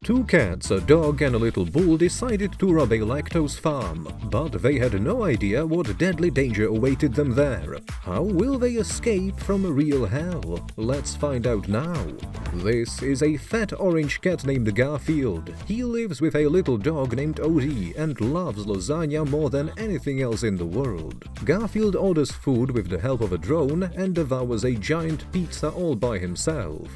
Two cats, a dog and a little bull decided to rob a lactose farm, but they had no idea what deadly danger awaited them there. How will they escape from real hell? Let's find out now. This is a fat orange cat named Garfield. He lives with a little dog named Odie and loves lasagna more than anything else in the world. Garfield orders food with the help of a drone and devours a giant pizza all by himself.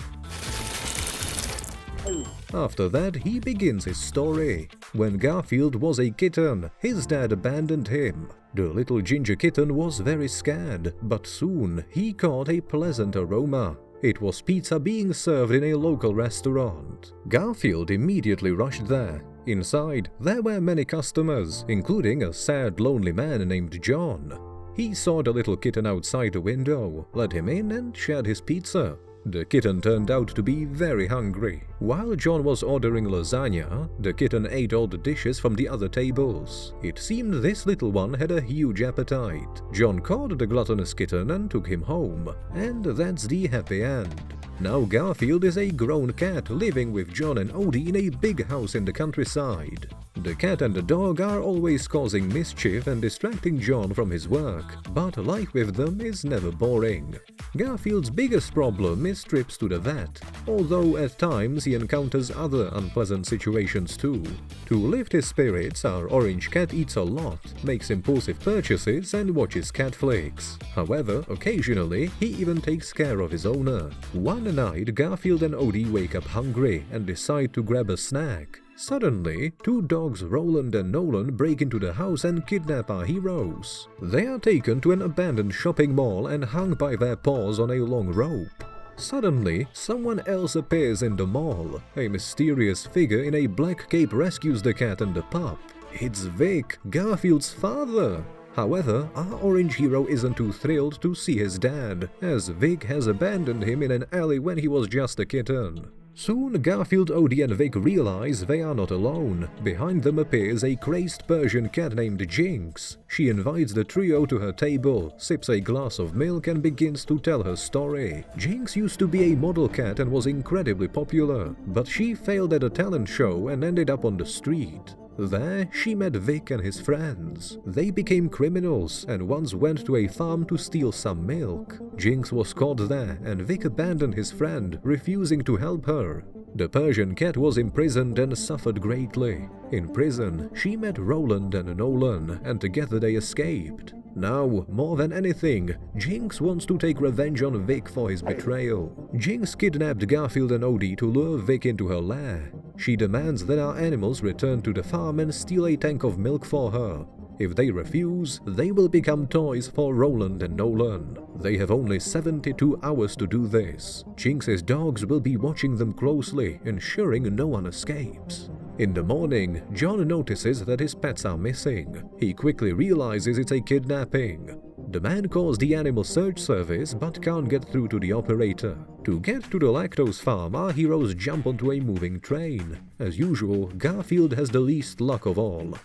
After that, he begins his story. When Garfield was a kitten, his dad abandoned him. The little ginger kitten was very scared, but soon he caught a pleasant aroma. It was pizza being served in a local restaurant. Garfield immediately rushed there. Inside, there were many customers, including a sad, lonely man named John. He saw the little kitten outside the window, let him in and shared his pizza. The kitten turned out to be very hungry. While John was ordering lasagna, the kitten ate all the dishes from the other tables. It seemed this little one had a huge appetite. John caught the gluttonous kitten and took him home. And that's the happy end. Now Garfield is a grown cat living with John and Odie in a big house in the countryside. The cat and the dog are always causing mischief and distracting John from his work, but life with them is never boring. Garfield's biggest problem is trips to the vet, although at times he encounters other unpleasant situations too. To lift his spirits, our orange cat eats a lot, makes impulsive purchases and watches cat flicks. However, occasionally he even takes care of his owner. One night, Garfield and Odie wake up hungry and decide to grab a snack. Suddenly, two dogs, Roland and Nolan, break into the house and kidnap our heroes. They are taken to an abandoned shopping mall and hung by their paws on a long rope. Suddenly, someone else appears in the mall. A mysterious figure in a black cape rescues the cat and the pup. It's Vic, Garfield's father. However, our orange hero isn't too thrilled to see his dad, as Vic has abandoned him in an alley when he was just a kitten. Soon, Garfield, Odie and Vic realize they are not alone. Behind them appears a crazed Persian cat named Jinx. She invites the trio to her table, sips a glass of milk and begins to tell her story. Jinx used to be a model cat and was incredibly popular, but she failed at a talent show and ended up on the street. There, she met Vic and his friends. They became criminals and once went to a farm to steal some milk. Jinx was caught there and Vic abandoned his friend, refusing to help her. The Persian cat was imprisoned and suffered greatly. In prison, she met Roland and Nolan, and together they escaped. Now, more than anything, Jinx wants to take revenge on Vic for his betrayal. Jinx kidnapped Garfield and Odie to lure Vic into her lair. She demands that our animals return to the farm and steal a tank of milk for her. If they refuse, they will become toys for Roland and Nolan. They have only 72 hours to do this. Jinx's dogs will be watching them closely, ensuring no one escapes. In the morning, John notices that his pets are missing. He quickly realizes it's a kidnapping. The man calls the animal search service but can't get through to the operator. To get to the lactose farm, our heroes jump onto a moving train. As usual, Garfield has the least luck of all.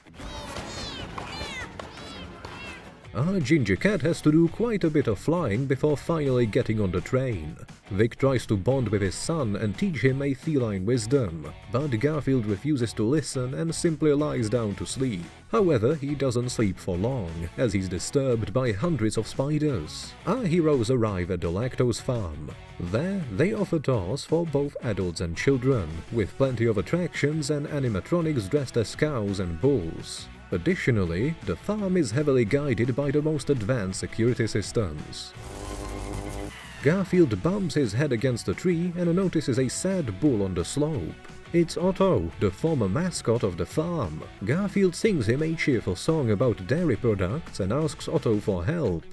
Our ginger cat has to do quite a bit of flying before finally getting on the train. Vic tries to bond with his son and teach him a feline wisdom, but Garfield refuses to listen and simply lies down to sleep. However, he doesn't sleep for long, as he's disturbed by hundreds of spiders. Our heroes arrive at the lactose farm. There, they offer tours for both adults and children, with plenty of attractions and animatronics dressed as cows and bulls. Additionally, the farm is heavily guided by the most advanced security systems. Garfield bumps his head against a tree and notices a sad bull on the slope. It's Otto, the former mascot of the farm. Garfield sings him a cheerful song about dairy products and asks Otto for help.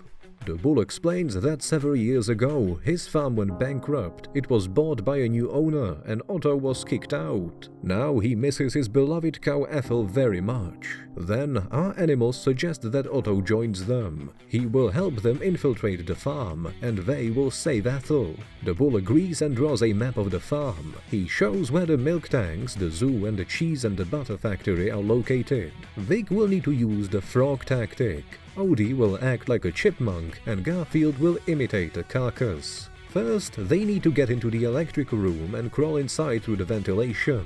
The bull explains that several years ago, his farm went bankrupt. It was bought by a new owner and Otto was kicked out. Now he misses his beloved cow Ethel very much. Then our animals suggest that Otto joins them. He will help them infiltrate the farm and they will save Ethel. The bull agrees and draws a map of the farm. He shows where the milk tanks, the zoo and the cheese and the butter factory are located. Vic will need to use the frog tactic. Odie will act like a chipmunk and Garfield will imitate a carcass. First, they need to get into the electric room and crawl inside through the ventilation.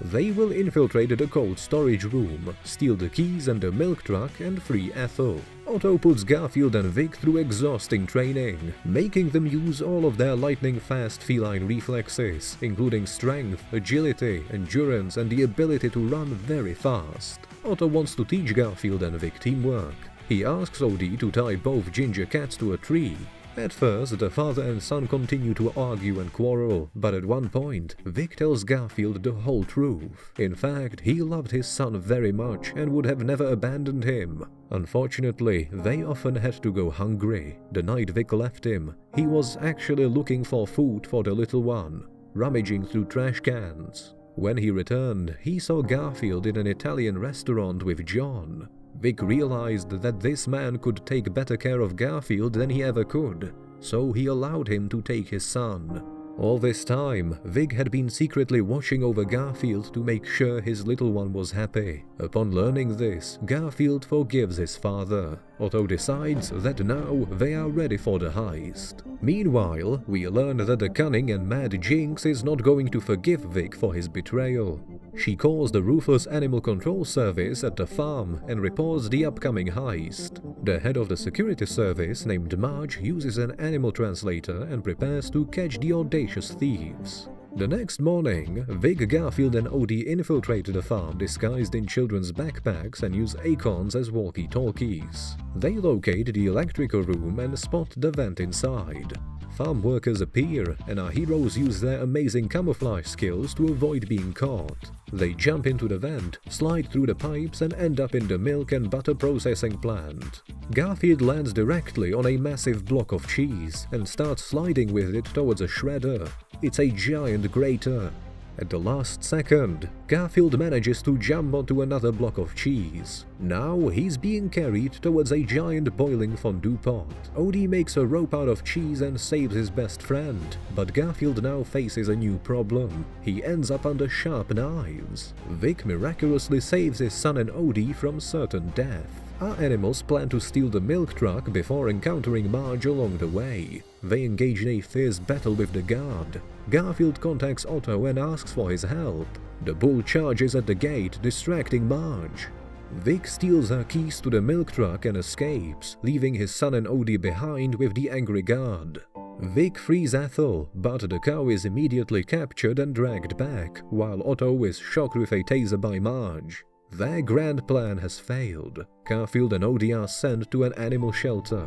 They will infiltrate the cold storage room, steal the keys and the milk truck, and free Ethel. Otto puts Garfield and Vic through exhausting training, making them use all of their lightning-fast feline reflexes, including strength, agility, endurance, and the ability to run very fast. Otto wants to teach Garfield and Vic teamwork. He asks Odie to tie both ginger cats to a tree. At first, the father and son continue to argue and quarrel, but at one point, Vic tells Garfield the whole truth. In fact, he loved his son very much and would have never abandoned him. Unfortunately, they often had to go hungry. The night Vic left him, he was actually looking for food for the little one, rummaging through trash cans. When he returned, he saw Garfield in an Italian restaurant with John. Vic realized that this man could take better care of Garfield than he ever could, so he allowed him to take his son. All this time, Vic had been secretly watching over Garfield to make sure his little one was happy. Upon learning this, Garfield forgives his father. Otto decides that now they are ready for the heist. Meanwhile, we learn that the cunning and mad Jinx is not going to forgive Vic for his betrayal. She calls the ruthless animal control service at the farm and reports the upcoming heist. The head of the security service, named Marge, uses an animal translator and prepares to catch the audacious thieves. The next morning, Vic, Garfield and Odie infiltrate the farm disguised in children's backpacks and use acorns as walkie-talkies. They locate the electrical room and spot the vent inside. Farm workers appear, and our heroes use their amazing camouflage skills to avoid being caught. They jump into the vent, slide through the pipes, and end up in the milk and butter processing plant. Garfield lands directly on a massive block of cheese and starts sliding with it towards a shredder. It's a giant grater. At the last second, Garfield manages to jump onto another block of cheese. Now he's being carried towards a giant boiling fondue pot. Odie makes a rope out of cheese and saves his best friend, but Garfield now faces a new problem. He ends up under sharp knives. Vic miraculously saves his son and Odie from certain death. Our animals plan to steal the milk truck before encountering Marge along the way. They engage in a fierce battle with the guard. Garfield contacts Otto and asks for his help. The bull charges at the gate, distracting Marge. Vic steals her keys to the milk truck and escapes, leaving his son and Odie behind with the angry guard. Vic frees Ethel, but the cow is immediately captured and dragged back, while Otto is shocked with a taser by Marge. Their grand plan has failed. Garfield and Odie are sent to an animal shelter.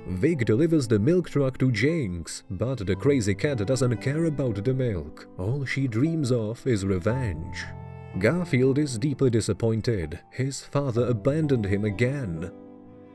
Vic delivers the milk truck to Jinx, but the crazy cat doesn't care about the milk. All she dreams of is revenge. Garfield is deeply disappointed. His father abandoned him again.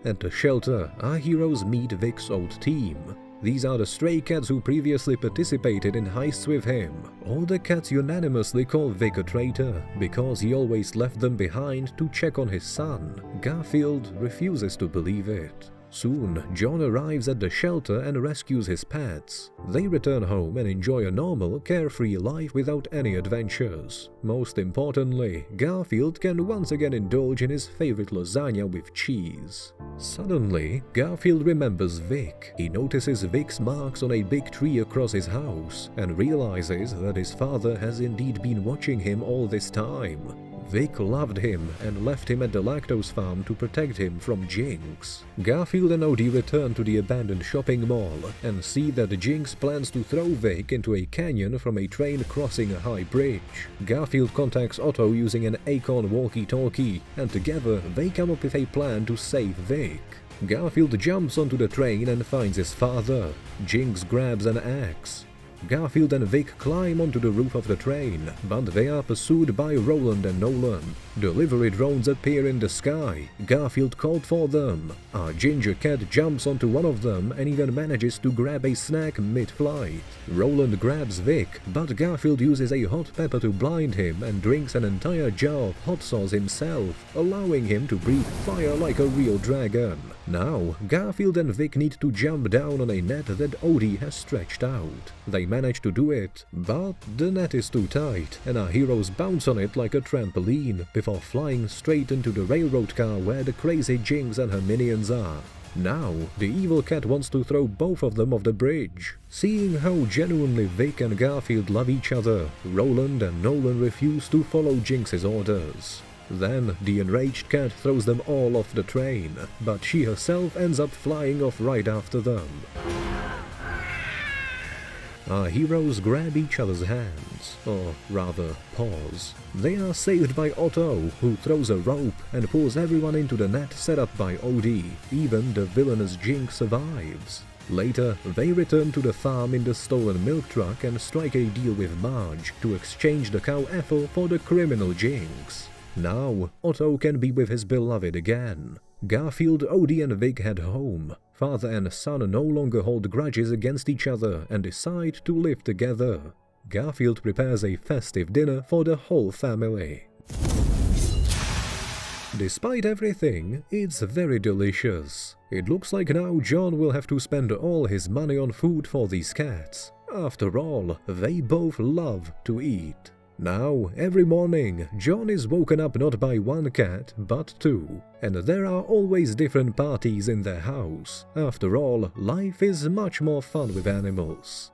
At the shelter, our heroes meet Vic's old team. These are the stray cats who previously participated in heists with him. All the cats unanimously call Vic a traitor, because he always left them behind to check on his son. Garfield refuses to believe it. Soon, John arrives at the shelter and rescues his pets. They return home and enjoy a normal, carefree life without any adventures. Most importantly, Garfield can once again indulge in his favorite lasagna with cheese. Suddenly, Garfield remembers Vic. He notices Vic's marks on a big tree across his house and realizes that his father has indeed been watching him all this time. Vic loved him and left him at the lactose farm to protect him from Jinx. Garfield and Odie return to the abandoned shopping mall and see that Jinx plans to throw Vic into a canyon from a train crossing a high bridge. Garfield contacts Otto using an acorn walkie-talkie, and together they come up with a plan to save Vic. Garfield jumps onto the train and finds his father. Jinx grabs an axe. Garfield and Vic climb onto the roof of the train, but they are pursued by Roland and Nolan. Delivery drones appear in the sky. Garfield called for them. Our ginger cat jumps onto one of them and even manages to grab a snack mid-flight. Roland grabs Vic, but Garfield uses a hot pepper to blind him and drinks an entire jar of hot sauce himself, allowing him to breathe fire like a real dragon. Now, Garfield and Vic need to jump down on a net that Odie has stretched out. They manage to do it, but the net is too tight, and our heroes bounce on it like a trampoline before flying straight into the railroad car where the crazy Jinx and her minions are. Now, the evil cat wants to throw both of them off the bridge. Seeing how genuinely Vic and Garfield love each other, Roland and Nolan refuse to follow Jinx's orders. Then, the enraged cat throws them all off the train, but she herself ends up flying off right after them. Our heroes grab each other's hands, or rather, paws. They are saved by Otto, who throws a rope and pulls everyone into the net set up by Odie. Even the villainous Jinx survives. Later, they return to the farm in the stolen milk truck and strike a deal with Marge to exchange the cow Ethel for the criminal Jinx. Now, Otto can be with his beloved again. Garfield, Odie and Vic head home. Father and son no longer hold grudges against each other and decide to live together. Garfield prepares a festive dinner for the whole family. Despite everything, it's very delicious. It looks like now John will have to spend all his money on food for these cats. After all, they both love to eat. Now, every morning, John is woken up not by one cat, but two. And there are always different parties in their house. After all, life is much more fun with animals.